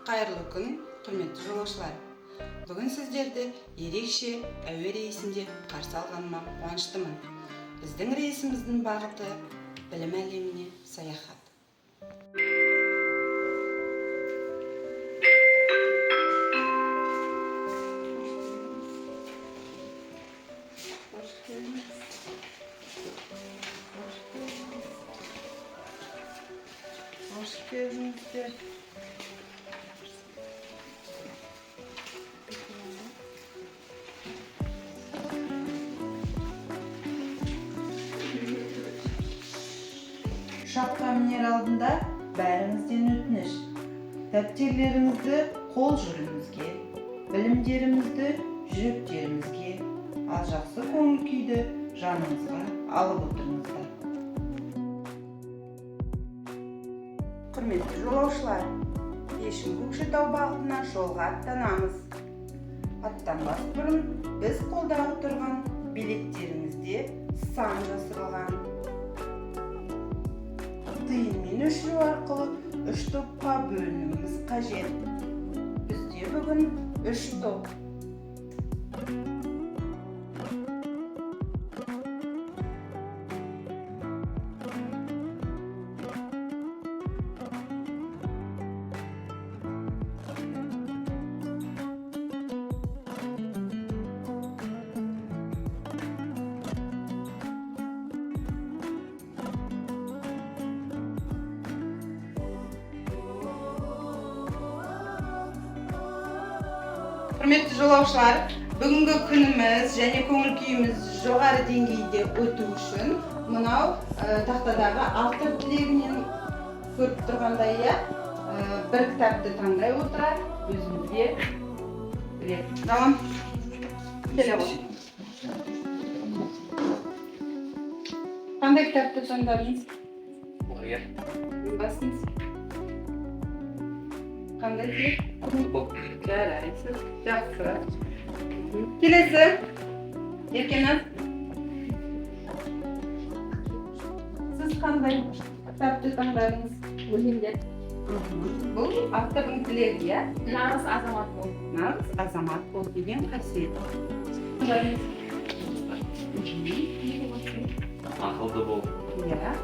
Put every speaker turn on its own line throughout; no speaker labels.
Қайырлы күн, құрметті жолаушылар. Бүгін сіздерді ерекше әуе рейсінде қарсы алғаныма қуаныштымын. Біздің рейсіміздің бағыты білім әлеміне саяхат. Hoş geldiniz. Şapka miner aldığında bäriңiзден өтініш. Дәптерlerіңізді қол жүріңізге, білімдеріңізді жүректеріңізге, ал жақсы көңіл күйді жаныңызға алып отырыңыздар. Құрметті жолаушылар, Ешім Көкшетау бағытына жолға аттанамыз. Аттанбас бұрын біз қолдағы тұрған билеттерімізде сан жасырылған. Тиынмен өшіру арқылы 3 топқа бөлінуіміз қажет. Бізде бүгін 3 топ. Құрметті жолаушылар, бүгінгі күніміз және көңіл күйіміз жоғары деңгейде өту үшін мынау тақтадағы автор тілегінен көріп тұрғандай бір кітапты таңдай отыра өзімізге білек. Tamam. Телефон. Қандай кітапты таңдадыңыз?
Құлагер.
Басыңыз. Қандай тілек? Жарайсыз, жақсы. Келесі, Еркеназ. Сіз қандай кітапты таңдадыңыз?
Өлеңдер.
Бұл автордың тілегі, иә?
Нағыз азамат бол.
Нағыз азамат бол деген қасиет.
Ақылды бол.
Иә.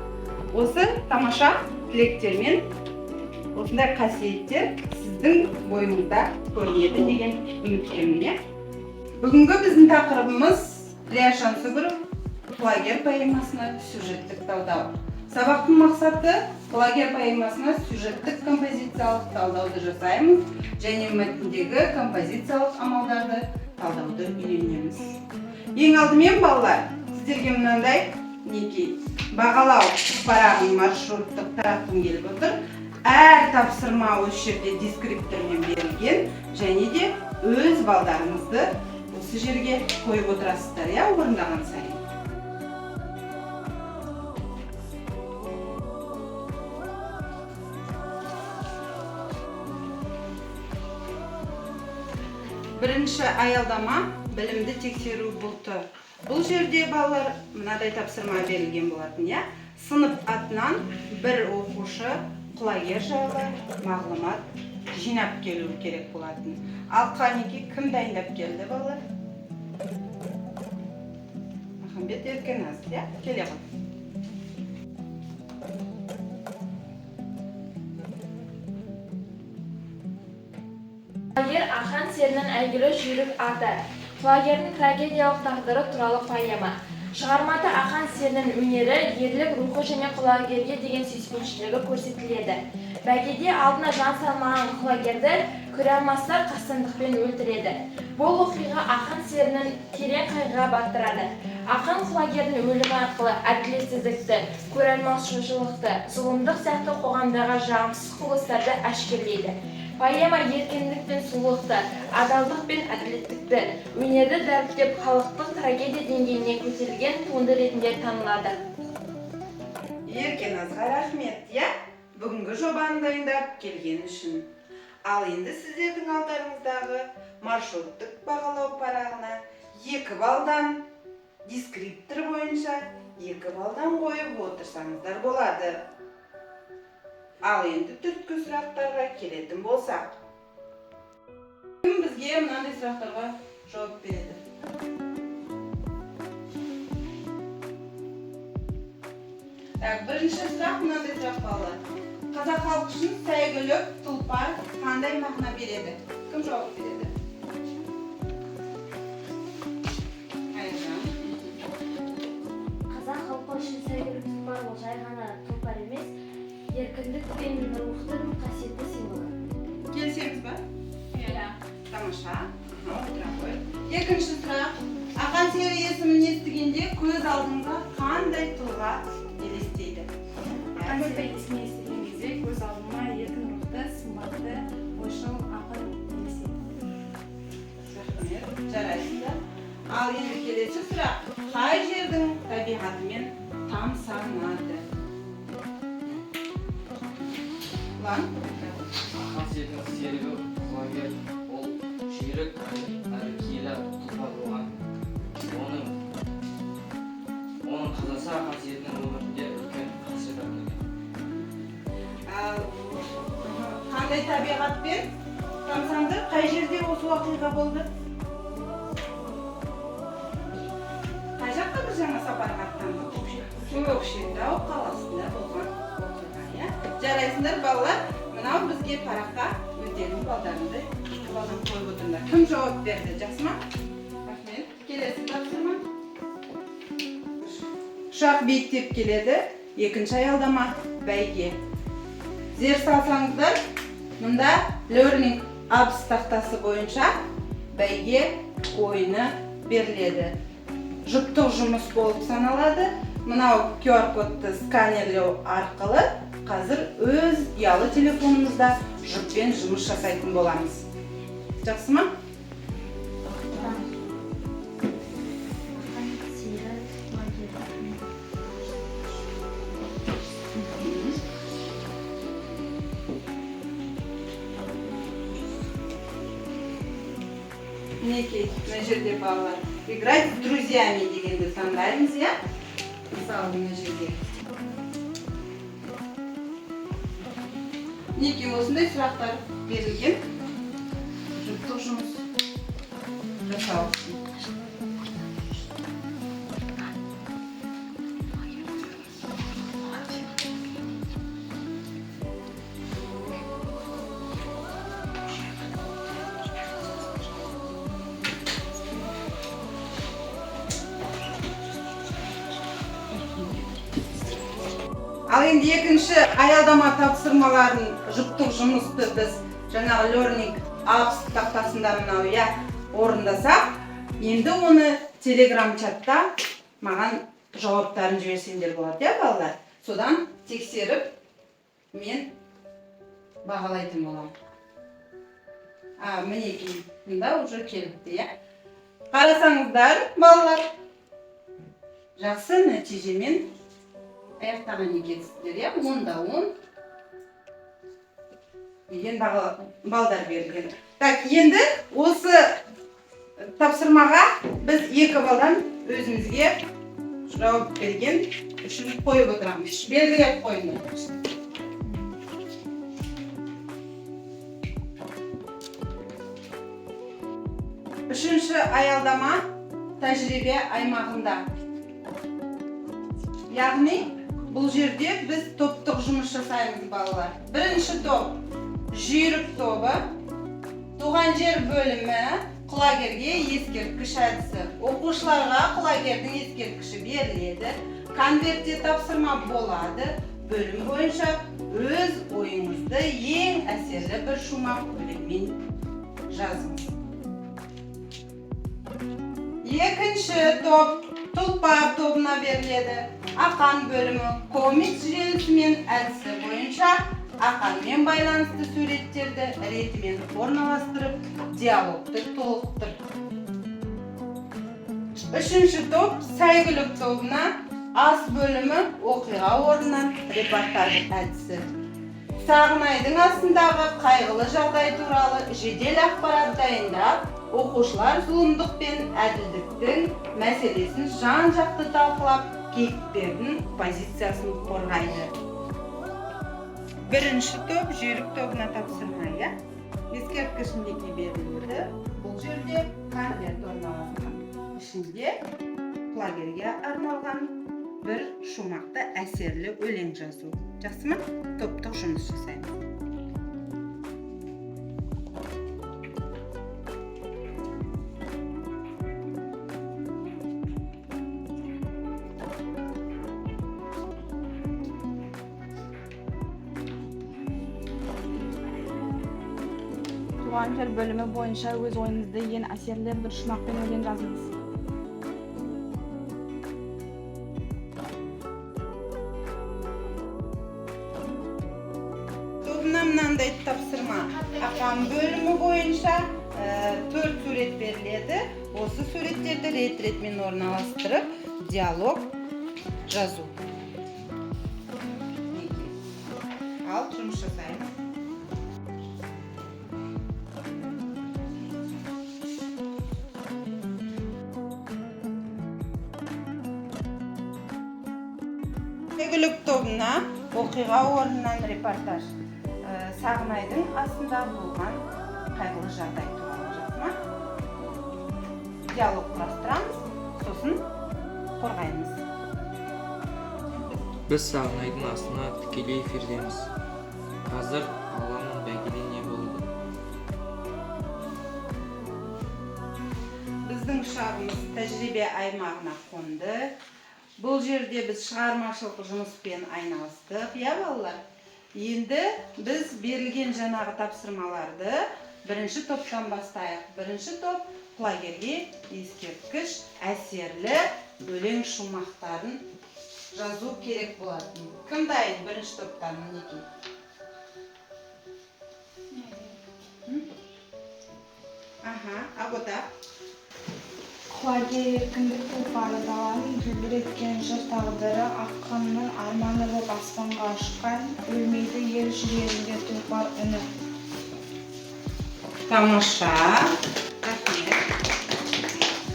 Осы тамаша тілектермен осындай қасиеттер сіздің бойыңызда көрінеді деген үміттемін. Бүгінгі біздің тақырыбымыз Ілияшан Сүгіров «Құлагер» поэмасына сюжеттік талдау. Сабақтың мақсаты «Құлагер» поэмасына сюжеттік композициялық талдауды жасаймыз және мәтіндегі композициялық амалдарды талдауды үйренеміз. Ең алдымен балалар, сіздерге мынандай бағалау парағын маршруттық тарақтың келіп отыр. Әр тапсырма осы жерде дескриптормен берілген және де өз балдарыңызды осы жерге қойып отырасыздар, орындаған сайын. Бірінші аялдама білімді тексеру бұлты. Бұл жерде балалар мынадай тапсырма берілген болатын. Сынып атынан бір оқушы құлагер жайлы мағлұмат жинап келу керек болатын. Ал Қанеке кім дайындап келді балалар? Махамбет Еркеназ, келе ғой.
Құлагер ақан серінің әйгілі жүйрік аты. Құлагердің трагедиялық тағдыры туралы поэма. Шығармада ақан серінің өнері, ерлік рухы және құлагерге деген сүйіспеншілігі көрсетіледі. Бәйгеде алдына жан салмаған құлагерді көре алмастар қастандықпен өлтіреді. Бұл оқиға ақан серінің терең қайғыға баттырады. Ақан құлагердің өлімі арқылы әділетсіздікті, көре алмаушылықты, зұлымдық сияқты қоғамдағы жағымсыз құбылыстарды әшкерлейді. Поэма еркіндік пен сұлулықты, адалдық пен әділеттікті, өнерді дәріптеп халықтық трагедия деңгейіне көтерілген туынды ретінде танылады.
Еркеназға рахмет, бүгінгі жобаны дайындап келген үшін. Ал енді сіздердің алдарыңыздағы маршруттық бағалау парағына 2 балдан, дескриптор бойынша 2 балдан қойып отырсаңыздар болады. Ал енді түрткі сұрақтарға келетін болсақ, Кім бізге мынандай сұрақтарға жауап береді? Бірінші сұрақ мынандай сұрақ балалар. Қазақ халқы үшін сәйгүлік, тұлпар қандай мағына береді? Кім жауап береді?
Қазақ халқы үшін сәйгүлік тұлпар ол жай ғана тұлпар емес, еркіндік пен рухтың қасиетті символы.
Келісеміз ба?
Иә.
Тамаша. Отыра қой. Екінші сұрақ. Ақан сері есімін естігенде көз алдыңға қандай тұлға елестейді?
Ақан сері есімін естіген кезде көз алдыма еркін рухты, сымбатты, ойшыл ақын елестейді.
Рахмет. Жарайсыздар. Ал енді келесі сұрақ. Қай жердің табиғатымен тамсанады? Ұлан?
Ақан серінің серігі құлагер ол жүйрік әрі киелі тұлпар болған. Оның қазасы ақан серінің өмірінде үлкен қасірет әкелген.
Қандай табиғатпен тамсанды? Қай жерде осы уақиға болды? Қай жаққа бір жаңа сапарға аттанды? Көкшетау қаласында болған оқиға, иә? Жарайсыңдар балалар, мынау бізге параққа өздерінің балдарынды балдан қойып отырыңдар. Кім жауап берді? Жақсы ма? Рахмет. Келесі тапсырма. Ұшақ биіктеп келеді, екінші аялдама бәйге. Зер салсаңыздар, мұнда Learning Apps тақтасы бойынша бәйге ойыны беріледі. Жұптық жұмыс болып саналады. Мынау QR-кодты сканерлеу арқылы қазір өз ұялы телефонымызда жұппен жұмыс жасайтын боламыз. Жақсы ма? Мінекей, мына жерде балалар. Играть с друзьями дегенді таңдаймыз, иә? Мысалы, мына жерде. Мінекей, осындай сұрақтар берілген. Жұптық жұмыс жасау үшін. Ал енді екінші аялдама тапсырмаларын жұптық жұмысты біз жаңағы Learning Apps тақтасында мынау орындасақ, енді оны Telegram чатта маған жауаптарын жіберсеңдер болады, балалар? Содан тексеріп мен бағалайтын боламын. Мінекей, мында уже келіпті, иә? Қарасаңыздар, балалар, жақсы нәтижемен аяқтаған екенсіздер, иә? 10-да 10 деген балдар берілген. Так, енді осы тапсырмаға біз 2 балдан өзімізге жауап берген үшін қойып отырамыз. Белгілеп қойыңдар. Үшінші аялдама тәжірибе аймағында. Яғни бұл жерде біз топтық жұмыс жасаймыз, балалар. Бірінші топ жүйрік тобы, туған жер бөлімі, құлагерге ескерткіш әдісі. Оқушыларға құлагердің ескерткіші беріледі. Конвертте тапсырма болады. Бөлім бойынша өз ойыңызды ең әсерлі бір шумақ өлеңмен жазыңыз. Екінші топ тұлпар тобына беріледі. Ақан бөлімі комикс желісімен әдісі бойынша ақанмен байланысты суреттерді ретімен орналастырып, диалогты толықтыр. Үшінші топ сәйгүлік тобына ас бөлімі оқиға орнынан репортаж әдісі. Сағынайдың астындағы қайғылы жағдай туралы жедел ақпарат дайындап, оқушылар зұлымдық пен әділдіктің мәселесін жан-жақты талқылап, кейіпкердің позициясын қорғайды. Бірінші топ жүйрік тобына тапсырма, иә? ескерткіш мінекей берілді. Бұл жерде конверт орналасқан. Ішінде құлагерге арналған бір шумақты әсерлі өлең жазу. Жақсы ма? Топтық жұмыс жасаймыз.
Туған жер бөлімі бойынша өз ойыңызды ең әсерлі бір шумақпен өлең жазыңыз.
Тобына мынандай тапсырма. Ақан бөлімі бойынша 4 сурет беріледі. Осы суреттерді рет-ретмен орналастырып, диалог жазу. Ал жұмыс жасаймыз. Игілік тобына оқиға орнынан репортаж. Сағынайдың астында болған қайғылы жағдай туралы жазма. Диалог құрастырамыз, сосын қорғаймыз.
Біз Сағынайдың астына тікелей эфирдеміз. Қазір Алламның бәйгеде не болды?
Біздің ұшағымыз тәжірибе аймағына қонды. Бұл жерде біз шығармашылық жұмыспен айналыстық, балалар. Енді біз берілген жаңағы тапсырмаларды бірінші топтан бастайық. Бірінші топ құлагерге ескерткіш әсерлі өлең шумақтарын жазу керек болатын. Кім дайын бірінші топтан мінекей? Абота.
Құлагер еркіндік тұлпары даланың дүлдіреткен жыр тағдыры, аққанның арманы боп аспанға ұшқан, өлмейді ел жүрегінде тұлпар үні.
Тамаша. Рахмет.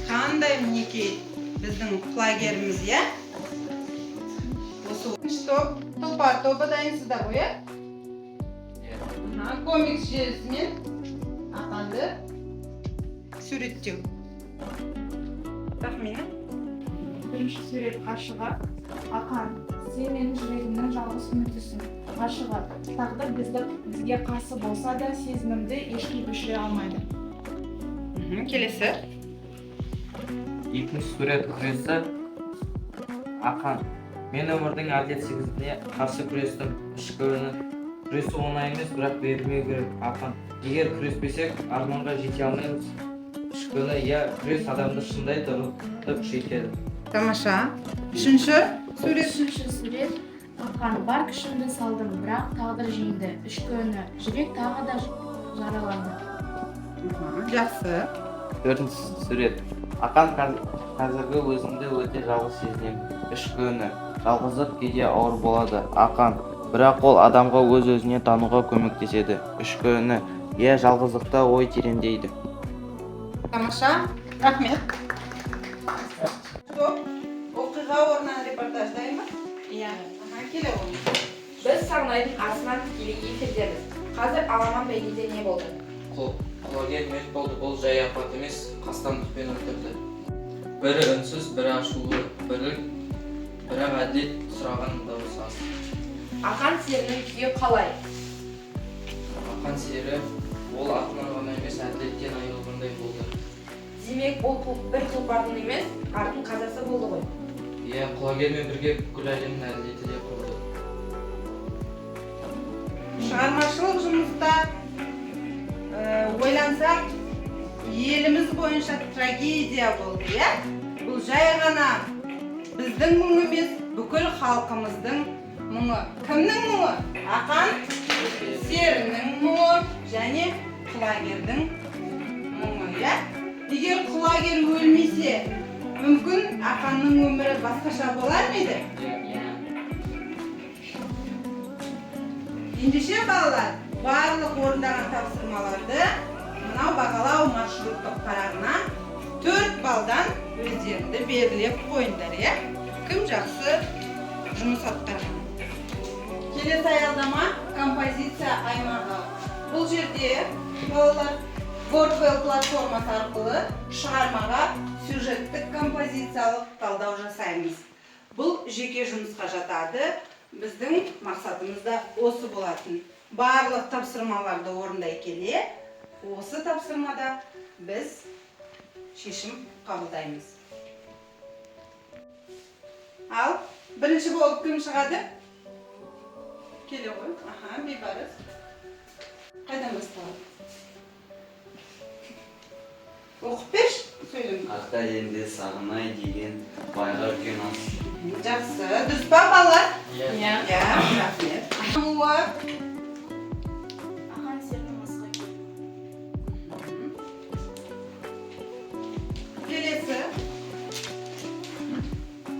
Қандай мінекей біздің құлагеріміз, я? Осы топ, тұлпар тобы дайынсыздар ғой, я? Комикс желісімен Ақанды суреттеу. Рахмет.
Бірінші сурет ғашығы. Ақан, сен менің жүрегімнің жалғыз үмітісің. Ғашығы, тағдыр бізге қарсы болса да сезімімді ешкім өшіре алмайды.
Келесі.
Екінші сурет күресі. Ақан, мен өмірдің әділетсіздігіне қарсы күрестім. Ішкі үні. Күресу оңай емес, бірақ берілмеу керек. Ақан, егер күреспесек, арманға жете алмаймыз. Ішкі үні, күрес адамды шындайды, рухты күшейтеді.
Тамаша. Үшінші сурет.
Үшінші сурет. Ақан, бар күшімді салдым, бірақ тағдыр жеңді. Ішкі үні, жүрек тағы да жараланды.
Жақсы.
Төртінші сурет. Ақан, қазіргі өзімді өте жалғыз сезінемін. Ішкі үні, жалғыздық кейде ауыр болады. Ақан, бірақ ол адамға өз-өзіне тануға көмектеседі. Ішкі үні, жалғыздықта ой тереңдейді.
Тамаша. Рахмет. Оқиға орнынан репортаж дайын ба?
Иә.
Келе ғой.
Біз Сағынайдың астынан тікелей эфирдеміз. Қазір Аламан бәйгеде не болды?
Құлагер мерт болды, бұл жай апат емес, қастандықпен өлтірді. Бірі үнсіз, бірі ашулы, бірақ әділет сұраған дауыс аз.
Ақан серінің күйі қалай?
Ақан сері ол атынан ғана емес, әділеттен айырылғандай болды.
Демек, бұл бір тұлпардың емес, артын қазасы болды ғой.
Құлагермен бірге бүкіл әлемнің әділеті де құрды.
Шығармашылық жұмыста ойлансақ, еліміз бойынша трагедия болды, я? Бұл жай ғана біздің мұң емес, бүкіл халқымыздың мұңы. Кімнің мұңы? Ақан серінің мұңы және құлагердің мұңы, я? Егер құлагер өлмесе, мүмкін Ақанның өмірі басқаша болар мейді? Ендеше балалар, барлық орындаған тапсырмаларды мынау бағалау маршруттық парағына 4 балдан өздеріңді белгілеп қойыңдар, я? Кім жақсы жұмыс атқарған? Келесі аялдама композиция аймағы. Бұл жерде балалар Wordwell платформасы арқылы шығармаға сюжеттік композициялық талдау жасаймыз. Бұл жеке жұмысқа жатады. Біздің мақсатымыз да осы болатын. Барлық тапсырмаларды орындай келе, осы тапсырмада біз шешім қабылдаймыз. Ал, бірінші болып кім шығады? Келе ғой. Аха, бейбарыс. Қайдан басталады? Оқып берші, сөйлем.
Ата енді сағынай деген байға үлкен ас.
Жақсы. Дұрыс па, балалар?
Иә.
Рахмет. Амуа.
Ақан серінің асқа
Келесі.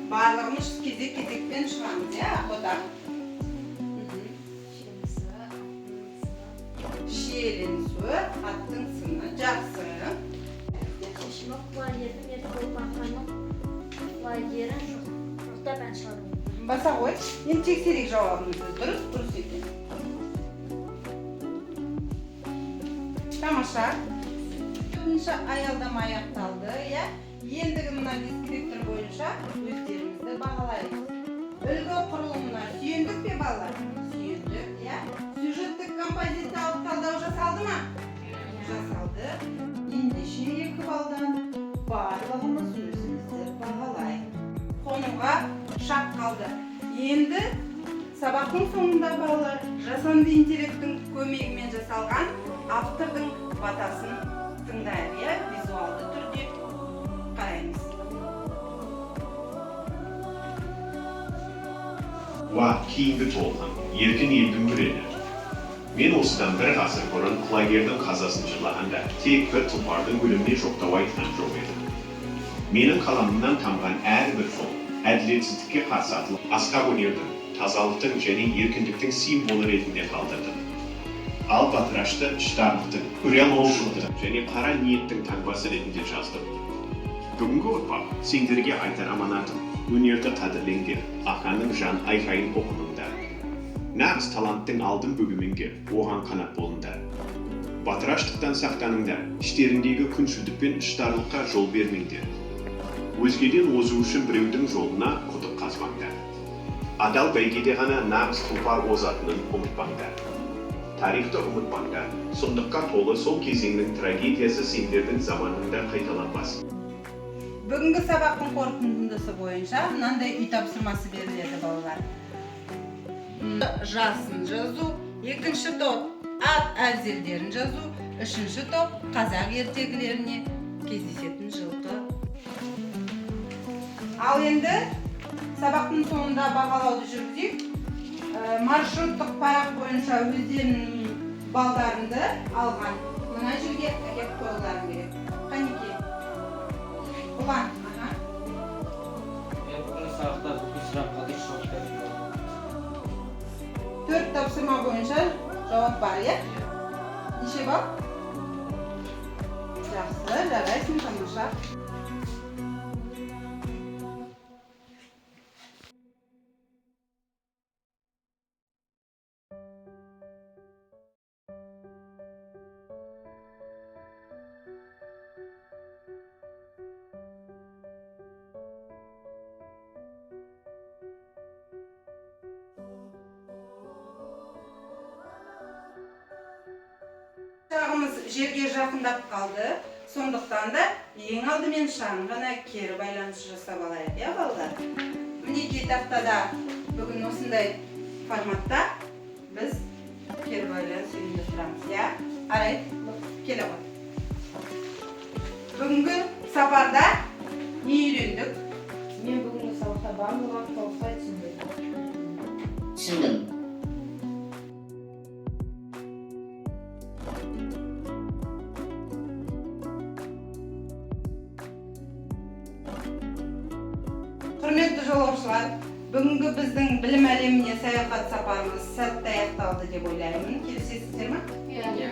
Барлығымыз кезек-кезекпен шығамыз, охота. Шиеленісі, аттың сыны. Жақсы.
Шешімі құлагердің ерді болып аққанның құлагерін жоқтап ән шығару.
Баса ғой. Енді тексерек жауабымызды. Дұрыс екен. Тамаша. Төртінші аялдама аяқталды, Ендігі мына дискриптор бойынша өздеріңізді бағалаймыз. Үлгі құрылымына сүйендік пе, балалар? Сүйендік, Сюжеттік композициялық талдау жасалды ма? Жасалды. Ендеше 2 балдан барлығымыз өзімізді бағалайық. Қонуға шақ қалды. Енді сабақтың соңында балалар жасанды интеллекттің көмегімен жасалған автордың батасын тыңдайық, визуалды түрде қараймыз.
Кейінгі толған еркін елдің күрені. Мен осыдан 1 ғасыр бұрын құлагердің қазасын жырлағанда тек бір тұлпардың өліміне жоқтау айтқан жоқ едім. Менің қаламымнан тамған әрбір жол әділетсіздікке қарсы атылып, асқақ өнердің, тазалықтың және еркіндіктің символы ретінде қалдырдым. Ал батырашты шыдамдықтың, үрелмаушылықтың және қара ниеттің таңбасы ретінде жаздым. Бүгінгі ұрпақ сендерге айтар аманатым, өнерді қадірлеңдер, ақанның жан айқайын оқыныңдар. Нағыз таланттың алдын бөгімеңдер, оған қанат болыңдар. Батыраштықтан сақтаныңдар, іштеріңдегі күншілдік пен іштарлыққа жол бермеңдер. Өзгеден озу үшін біреудің жолына құдық қазбаңдар. Адал бәйгеде ғана нағыз тұлпар озатынын ұмытпаңдар. Тарихты ұмытпаңдар, сұмдыққа толы сол кезеңнің трагедиясы сендердің заманында қайталанбас.
Бүгінгі сабақтың қорытындысы бойынша мынандай үй тапсырмасы беріледі, балалар. Жасын жазу, 2-ші топ ат әзелдерін жазу, 3-ші топ қазақ ертегілеріне кездесетін жылқы. Ал енді сабақтың соңында бағалауды жүргізейік. Маршруттық парақ бойынша өздерінің балдарынды алған мына жерге әкеп қойыларын керек. Қанеке? Ұлан,
Мен бүгін сабақта бүкіл сұраққа дұрыс жауап бердім.
4 тапсырма бойынша жауап бар, Неше бал? Жақсы, жарайсың, тамаша. Шағымыз жерге жақындап қалды, сондықтан да ең алдымен шағын ғана кері байланыс жасап алайық, балалар? Мінекей тақтада бүгін осындай форматта біз кері байланыс ұйымдастырамыз, Арай, келе ғой. Бүгінгі сапарда не үйрендік?
Мен бүгінгі сабақта барлығын толықтай түсіндім.
Түсіндім.
Құрметті жолаушылар, бүгінгі біздің білім әлеміне саяхат сапарымыз сәтті аяқталды деп ойлаймын. Келісесіздер ме?
Иә.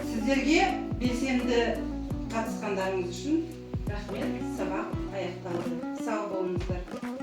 Сіздерге белсенді қатысқандарыңыз үшін рахмет. Сабақ аяқталды. Сау болыңыздар.